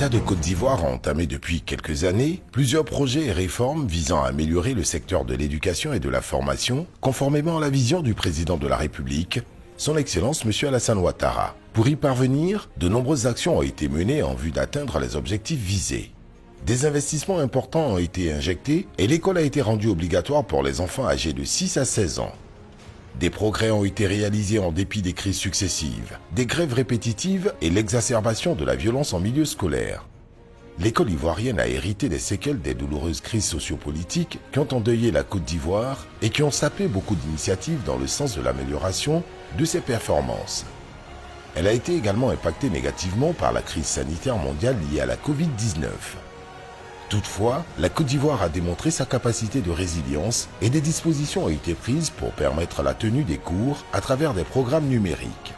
L'État de Côte d'Ivoire a entamé depuis quelques années plusieurs projets et réformes visant à améliorer le secteur de l'éducation et de la formation, conformément à la vision du président de la République, son Excellence M. Alassane Ouattara. Pour y parvenir, de nombreuses actions ont été menées en vue d'atteindre les objectifs visés. Des investissements importants ont été injectés et l'école a été rendue obligatoire pour les enfants âgés de 6 à 16 ans. Des progrès ont été réalisés en dépit des crises successives, des grèves répétitives et l'exacerbation de la violence en milieu scolaire. L'école ivoirienne a hérité des séquelles des douloureuses crises sociopolitiques qui ont endeuillé la Côte d'Ivoire et qui ont sapé beaucoup d'initiatives dans le sens de l'amélioration de ses performances. Elle a été également impactée négativement par la crise sanitaire mondiale liée à la Covid-19. Toutefois, la Côte d'Ivoire a démontré sa capacité de résilience et des dispositions ont été prises pour permettre la tenue des cours à travers des programmes numériques.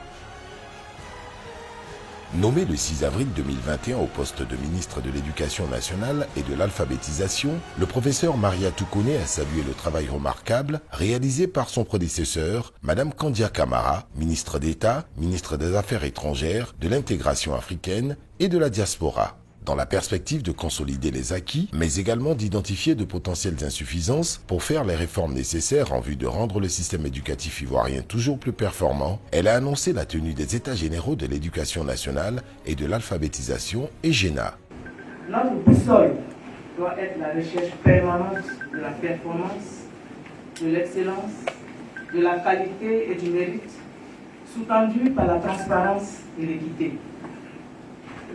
Nommé le 6 avril 2021 au poste de ministre de l'Éducation nationale et de l'alphabétisation, le professeur Maria Toukouné a salué le travail remarquable réalisé par son prédécesseur, Madame Kandia Camara, ministre d'État, ministre des Affaires étrangères, de l'intégration africaine et de la diaspora, dans la perspective de consolider les acquis, mais également d'identifier de potentielles insuffisances pour faire les réformes nécessaires en vue de rendre le système éducatif ivoirien toujours plus performant. Elle a annoncé la tenue des États généraux de l'éducation nationale et de l'alphabétisation (EGENA). Notre boussole doit être la recherche permanente de la performance, de l'excellence, de la qualité et du mérite, sous-tendue par la transparence et l'équité.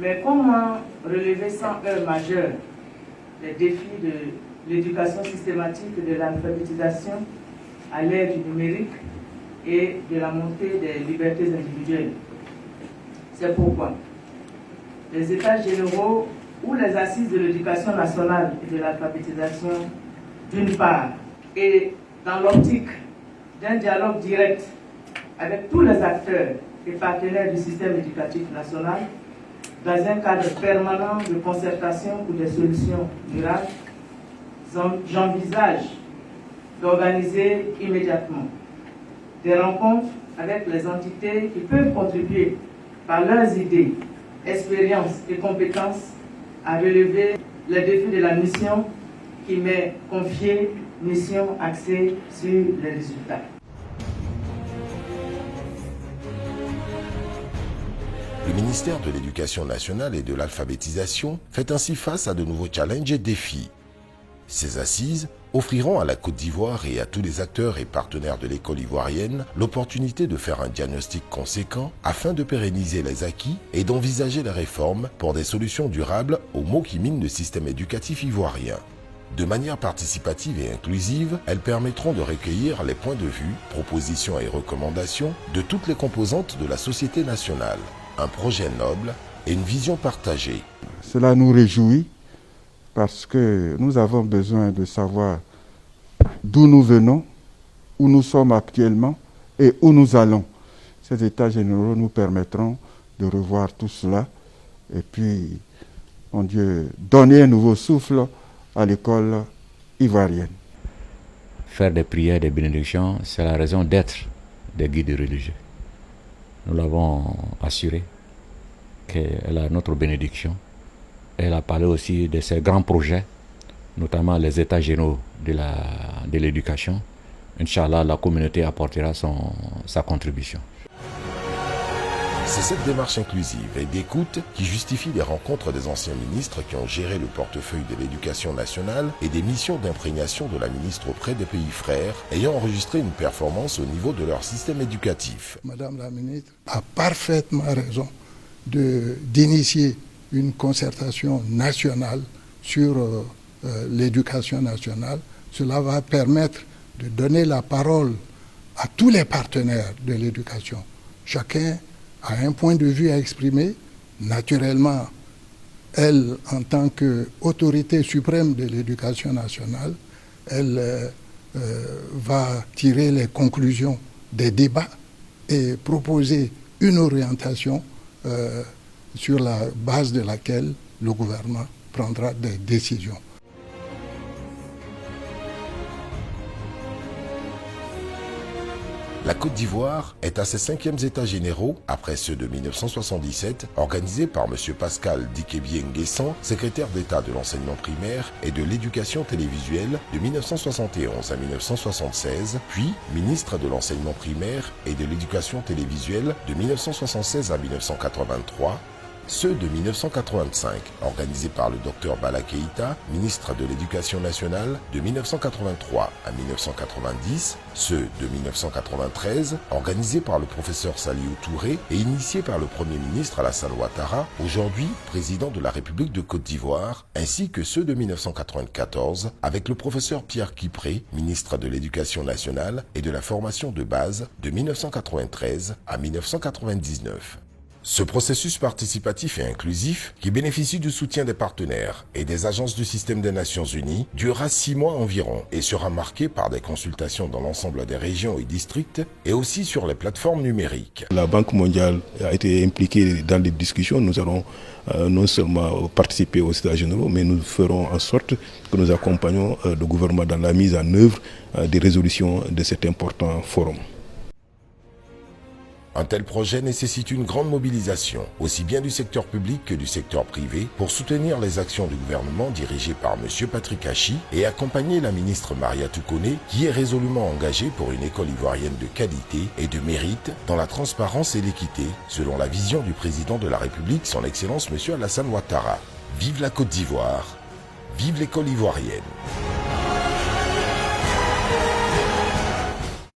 Mais comment relever sans heurts majeurs les défis de l'éducation systématique et de l'alphabétisation à l'ère du numérique et de la montée des libertés individuelles? C'est pourquoi les États généraux ou les assises de l'éducation nationale et de l'alphabétisation, d'une part, et dans l'optique d'un dialogue direct avec tous les acteurs et partenaires du système éducatif national, dans un cadre permanent de concertation pour des solutions durables, j'envisage d'organiser immédiatement des rencontres avec les entités qui peuvent contribuer par leurs idées, expériences et compétences à relever les défis de la mission qui m'est confiée, mission axée sur les résultats. Le ministère de l'Éducation nationale et de l'alphabétisation fait ainsi face à de nouveaux challenges et défis. Ces assises offriront à la Côte d'Ivoire et à tous les acteurs et partenaires de l'école ivoirienne l'opportunité de faire un diagnostic conséquent afin de pérenniser les acquis et d'envisager les réformes pour des solutions durables aux maux qui minent le système éducatif ivoirien. De manière participative et inclusive, elles permettront de recueillir les points de vue, propositions et recommandations de toutes les composantes de la société nationale. Un projet noble et une vision partagée. Cela nous réjouit parce que nous avons besoin de savoir d'où nous venons, où nous sommes actuellement et où nous allons. Ces états généraux nous permettront de revoir tout cela et puis, mon Dieu, donner un nouveau souffle à l'école ivoirienne. Faire des prières, des bénédictions, c'est la raison d'être des guides religieux. Nous l'avons assuré qu'elle a notre bénédiction. Elle a parlé aussi de ses grands projets, notamment les états généraux de l'éducation. Inch'Allah, la communauté apportera sa contribution. C'est cette démarche inclusive et d'écoute qui justifie les rencontres des anciens ministres qui ont géré le portefeuille de l'éducation nationale et des missions d'imprégnation de la ministre auprès des pays frères ayant enregistré une performance au niveau de leur système éducatif. Madame la ministre a parfaitement raison d'initier une concertation nationale sur l'éducation nationale. Cela va permettre de donner la parole à tous les partenaires de l'éducation. Chacun a un point de vue à exprimer. Naturellement, elle, en tant qu'autorité suprême de l'éducation nationale, elle va tirer les conclusions des débats et proposer une orientation sur la base de laquelle le gouvernement prendra des décisions. La Côte d'Ivoire est à ses 5e États généraux, après ceux de 1977, organisés par M. Pascal Dikebie Nguessan, secrétaire d'État de l'enseignement primaire et de l'éducation télévisuelle de 1971 à 1976, puis ministre de l'enseignement primaire et de l'éducation télévisuelle de 1976 à 1983, ceux de 1985, organisés par le Dr Bala Keïta, ministre de l'Éducation nationale, de 1983 à 1990, ceux de 1993, organisés par le professeur Saliou Touré et initiés par le Premier ministre Alassane Ouattara, aujourd'hui président de la République de Côte d'Ivoire, ainsi que ceux de 1994, avec le professeur Pierre Kipré, ministre de l'Éducation nationale et de la formation de base, de 1993 à 1999. Ce processus participatif et inclusif, qui bénéficie du soutien des partenaires et des agences du système des Nations Unies, durera 6 mois environ et sera marqué par des consultations dans l'ensemble des régions et districts et aussi sur les plateformes numériques. La Banque mondiale a été impliquée dans les discussions. Nous allons non seulement participer aux États généraux, mais nous ferons en sorte que nous accompagnons le gouvernement dans la mise en œuvre des résolutions de cet important forum. Un tel projet nécessite une grande mobilisation, aussi bien du secteur public que du secteur privé, pour soutenir les actions du gouvernement dirigées par M. Patrick Hachi et accompagner la ministre Maria Toukone, qui est résolument engagée pour une école ivoirienne de qualité et de mérite dans la transparence et l'équité, selon la vision du président de la République, son Excellence M. Alassane Ouattara. Vive la Côte d'Ivoire, vive l'école ivoirienne.